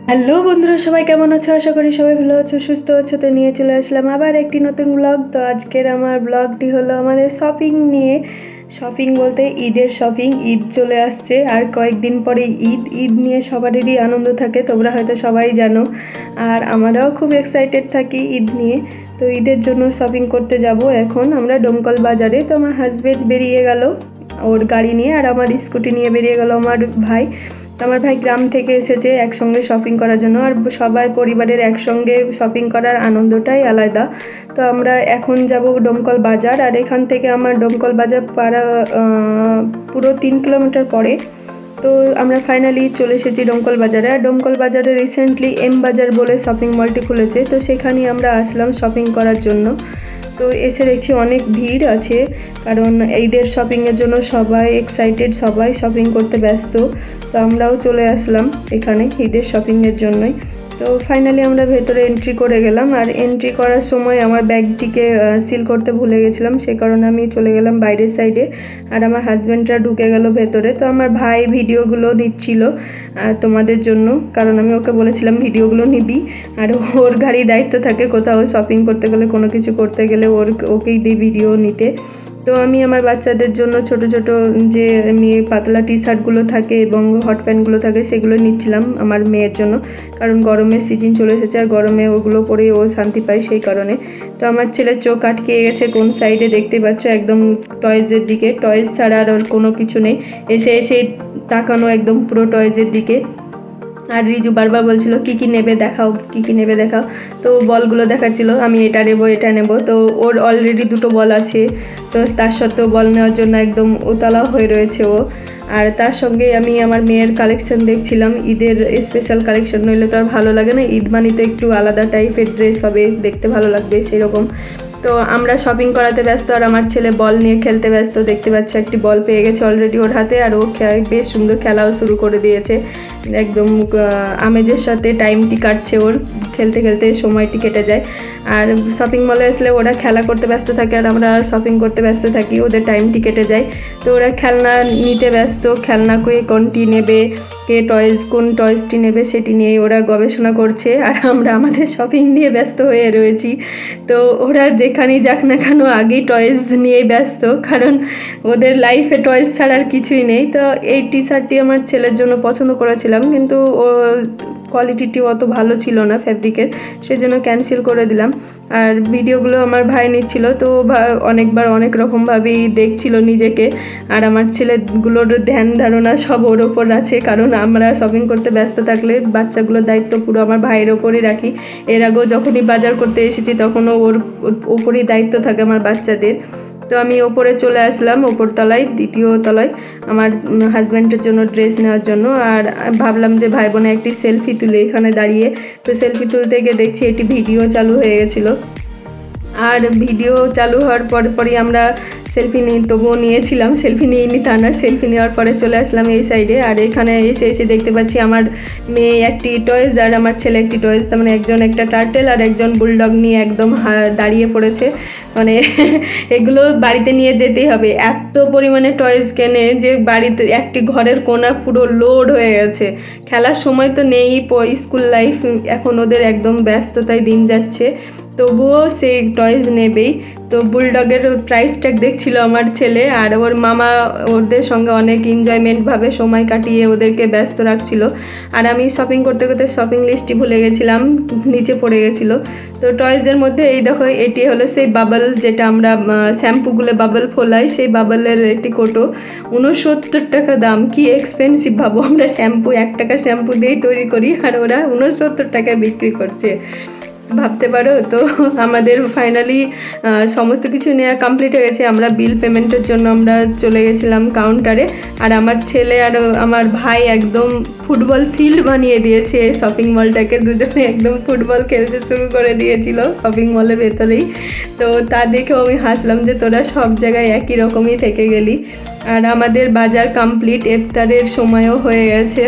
Hello বন্ধুরা, সবাই কেমন আছো? আশা করি সবাই ভালো আছো, সুস্থ আছো। তো নিয়ে চলে আসলাম আবার একটি নতুন ব্লগ। তো আজকের আমার ব্লগটি হলো আমাদের শপিং নিয়ে। শপিং বলতে ঈদের শপিং। ঈদ চলে আসছে আর কয়েকদিন পরে ঈদ। ঈদ নিয়ে সবারই আনন্দ থাকে, তোমরা হয়তো সবাই জানো। আর আমরাও খুব এক্সাইটেড থাকি ঈদ নিয়ে। তো ঈদের জন্য শপিং করতে যাব এখন আমরা ডোমকল বাজারে। তো আমার হাজবেন্ড বেরিয়ে গেল ওর গাড়ি নিয়ে, আর আমার স্কুটি নিয়ে বেরিয়ে গেল আমার ভাই। আমার ভাই গ্রাম থেকে এসেছে একসঙ্গে শপিং করার জন্য। আর সবার পরিবারের একসঙ্গে শপিং করার আনন্দটাই আলাদা। তো আমরা এখন যাব ডোমকল বাজার, আর এখান থেকে আমার ডোমকল বাজার পাড়া পুরো 3 কিলোমিটার পরে। তো আমরা ফাইনালি চলে এসেছি ডোমকল বাজারে। আর ডোমকল বাজারে রিসেন্টলি এম বাজার বলে শপিং মলটি খুলেছে, তো সেখানেই আমরা আসলাম শপিং করার জন্য। তো এসে দেখছি অনেক ভিড় আছে, কারণ ঈদের শপিংয়ের জন্য সবাই এক্সাইটেড, সবাই শপিং করতে ব্যস্ত। তো আমরাও চলে আসলাম এখানে ঈদের শপিংয়ের জন্যই। তো ফাইনালি আমরা ভেতরে এন্ট্রি করে গেলাম, আর এন্ট্রি করার সময় আমার ব্যাগটিকে সিল করতে ভুলে গেছিলাম, সে কারণে আমি চলে গেলাম বাইরের সাইডে। আর আমার হাজব্যান্ডরা ঢুকে গেল ভেতরে। তো আমার ভাই ভিডিওগুলো নিচ্ছিল তোমাদের জন্য, কারণ আমি ওকে বলেছিলাম ভিডিওগুলো নিবি। আর ওর গাড়ি দায়িত্ব থাকে কোথাও শপিং করতে গেলে, কোনো কিছু করতে গেলে ওকেই দিই ভিডিও নিতে। তো আমি আমার বাচ্চাদের জন্য ছোট ছোট যে এমনি পাতলা টি শার্টগুলো থাকে এবং হট প্যান্টগুলো থাকে সেগুলো নিচ্ছিলাম আমার মেয়ের জন্য, কারণ গরমের সিজন চলে এসেছে আর গরমে ওগুলো পরে ও শান্তি পায়, সেই কারণে। তো আমার ছেলের চোখ আটকে গেছে কোন সাইডে দেখতে পাচ্ছ, একদম টয়েজের দিকে। টয়েজ ছাড়া আর ওর কোনো কিছু নেই, এসে এসে তাকানো একদম পুরো টয়েজের দিকে। আর রিজু বারবার বলছিল কি কি নেবে দেখাও, কি কি নেবে দেখাও। তো বলগুলো দেখাচ্ছিল, আমি এটা নেবো এটা নেবো। তো ওর অলরেডি 2টো বল আছে, তো তার সত্ত্বেও বল নেওয়ার জন্য একদম উতলা হয়ে রয়েছে ও। আর তার সঙ্গে আমি আমার মেয়ের কালেকশন দেখছিলাম, ঈদের স্পেশাল কালেকশন, নইলে তো আর ভালো লাগে না। ঈদ মানিতে একটু আলাদা টাইপের ড্রেস হবে, দেখতে ভালো লাগবে সেরকম। তো আমরা শপিং করাতে ব্যস্ত, আর আমার ছেলে বল নিয়ে খেলতে ব্যস্ত। দেখতে পাচ্ছ একটি বল পেয়ে গেছে অলরেডি ওর হাতে, আর ও বেশ সুন্দর খেলাও শুরু করে দিয়েছে। একদম আমেজের সাথে টাইমটি কাটছে ওর, খেলতে খেলতে সময়টি কেটে যায়। আর শপিং মলে আসলে ওরা খেলা করতে ব্যস্ত থাকে, আর আমরা শপিং করতে ব্যস্ত থাকি, ওদের টাইমটি কেটে যায়। তো ওরা খেলনা নিতে ব্যস্ত, খেলনা কোনটি নেবে, কে কোন টয়েসটি নেবে সেটি নিয়ে ওরা গবেষণা করছে, আর আমরা আমাদের শপিং নিয়ে ব্যস্ত হয়ে রয়েছি। তো ওরা যেখানেই যাক না কেন আগেই টয়েস নিয়ে ব্যস্ত, কারণ ওদের লাইফে টয়েস ছাড়া আর কিছুই নেই। তো এই টি শার্টটি আমার ছেলের জন্য পছন্দ করেছিলাম, কিন্তু ও কোয়ালিটিটি অত ভালো ছিল না ফ্যাব্রিকের, সেজন্য ক্যান্সেল করে দিলাম। আর ভিডিওগুলো আমার ভাই নিচ্ছিল, তো অনেকবার অনেক রকমভাবেই দেখছিল নিজেকে। আর আমার ছেলেগুলোর ধ্যান ধারণা সব ওর ওপর আছে, কারণ আমরা শপিং করতে ব্যস্ত থাকলে বাচ্চাগুলোর দায়িত্ব পুরো আমার ভাইয়ের ওপরই রাখি। এর আগেও যখনই বাজার করতে এসেছি তখনও ওর ওপরই দায়িত্ব থাকে আমার বাচ্চাদের। তো আমি ওপরে চলে আসলাম, ওপর তলায়, 2য় তলায় আমার হাজব্যান্ডের জন্য ড্রেস নেওয়ার জন্য। আর ভাবলাম যে ভাই বোনে একটি সেলফি তুলে এখানে দাঁড়িয়ে। তো সেলফি তুলতে গিয়ে দেখছি এটি ভিডিও চালু হয়ে গেছিলো। আর ভিডিও চালু হওয়ার পরই আমরা সেলফি তবুও নিয়েছিলাম, সেলফি নিইনি তা না, সেলফি নেওয়ার পরে চলে আসলাম এই সাইডে। আর এখানে এসে দেখতে পাচ্ছি আমার মেয়ে একটি টয়েস আর আমার ছেলে একটি টয়েস, তার মানে একজন একটা টার্টেল আর একজন বুলডগ নিয়ে একদম দাঁড়িয়ে পড়েছে। মানে এগুলো বাড়িতে নিয়ে যেতেই হবে, এত পরিমাণে টয়েস কেনে যে বাড়িতে একটি ঘরের কোণা পুরো লোড হয়ে গেছে। খেলার সময় তো নেই, স্কুল লাইফ এখন ওদের একদম ব্যস্ততায় দিন যাচ্ছে, তবুও সে টয়েস নেবেই। তো বুলডগের প্রাইস ট্যাগ দেখছিল আমার ছেলে, আর ওর মামা ওদের সঙ্গে অনেক এনজয়মেন্টভাবে সময় কাটিয়ে ওদেরকে ব্যস্ত রাখছিল। আর আমি শপিং করতে করতে শপিং লিস্টই ভুলে গেছিলাম, নিচে পড়ে গেছিলো। তো টয়েসের মধ্যে এই দেখো, এটি হলো সেই বাবল, যেটা আমরা শ্যাম্পুগুলো বাবল ফোলাই, সেই বাবলের একটি কোটো। 69 টাকা দাম, কি এক্সপেন্সিভ ভাবো। আমরা শ্যাম্পু 1 টাকা শ্যাম্পু দিয়েই তৈরি করি, আর ওরা 69 টাকায় বিক্রি করছে, ভাবতে পারো। তো আমাদের ফাইনালি সমস্ত কিছু নেওয়া কমপ্লিট হয়ে গেছে। আমরা বিল পেমেন্টের জন্য আমরা চলে গেছিলাম কাউন্টারে, আর আমার ছেলে আর আমার ভাই একদম ফুটবল ফিল্ড বানিয়ে দিয়েছে শপিং মলটাকে, দুজনে একদম ফুটবল খেলতে শুরু করে দিয়েছিল শপিং মলের ভেতরেই। তো তা দেখেও আমি হাসলাম যে তোরা সব জায়গায় একই রকমই থেকে গেলি। আর আমাদের বাজার কমপ্লিট, ইফতারের সময়ও হয়ে গেছে।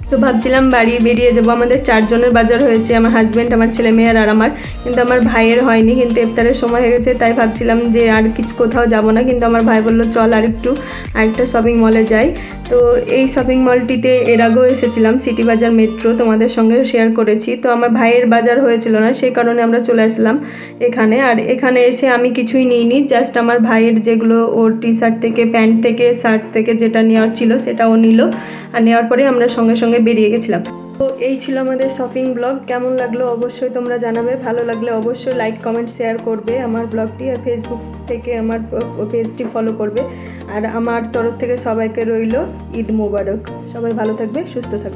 তো তো ভাবছিলাম বাড়ি বেরিয়ে যাবো, আমাদের 4 জনের বাজার হয়েছে, আমার হাজব্যান্ড, আমার ছেলে মেয়ে আর আমার, কিন্তু আমার ভাইয়ের হয়নি, কিন্তু ইফতারের সময় হয়ে গেছে, তাই ভাবছিলাম যে আর কিছু কোথাও যাব না, কিন্তু আমার ভাই বললো চল আরেকটা শপিং মলে যাই। তো এই শপিং মলটিতে এর আগেও এসেছিলাম, সিটি বাজার মেট্রো, তোমাদের সঙ্গে শেয়ার করেছি। তো আমার ভাইয়ের বাজার হয়েছিল না, সেই কারণে আমরা চলে আসলাম এখানে। আর এখানে এসে আমি কিছুই নিইনি, জাস্ট আমার ভাইয়ের যেগুলো ওর টি শার্ট থেকে, প্যান্ট থেকে, শার্ট থেকে যেটা নেওয়ার ছিল সেটা ও নিল, আর নেওয়ার পরে আমরা সঙ্গে সঙ্গে বেরিয়ে গেছিলাম। তো এই ছিল আমাদের শপিং ব্লগ। কেমন লাগলো অবশ্যই তোমরা জানাবে, ভালো লাগলে অবশ্যই লাইক কমেন্ট শেয়ার করবে আমার ব্লগটি, আর ফেসবুক থেকে আমার পেজটি ফলো করবে। আর আমার তরফ থেকে সবাইকে রইল ঈদ মোবারক। সবাই ভালো থাকবে, সুস্থ থাকবে।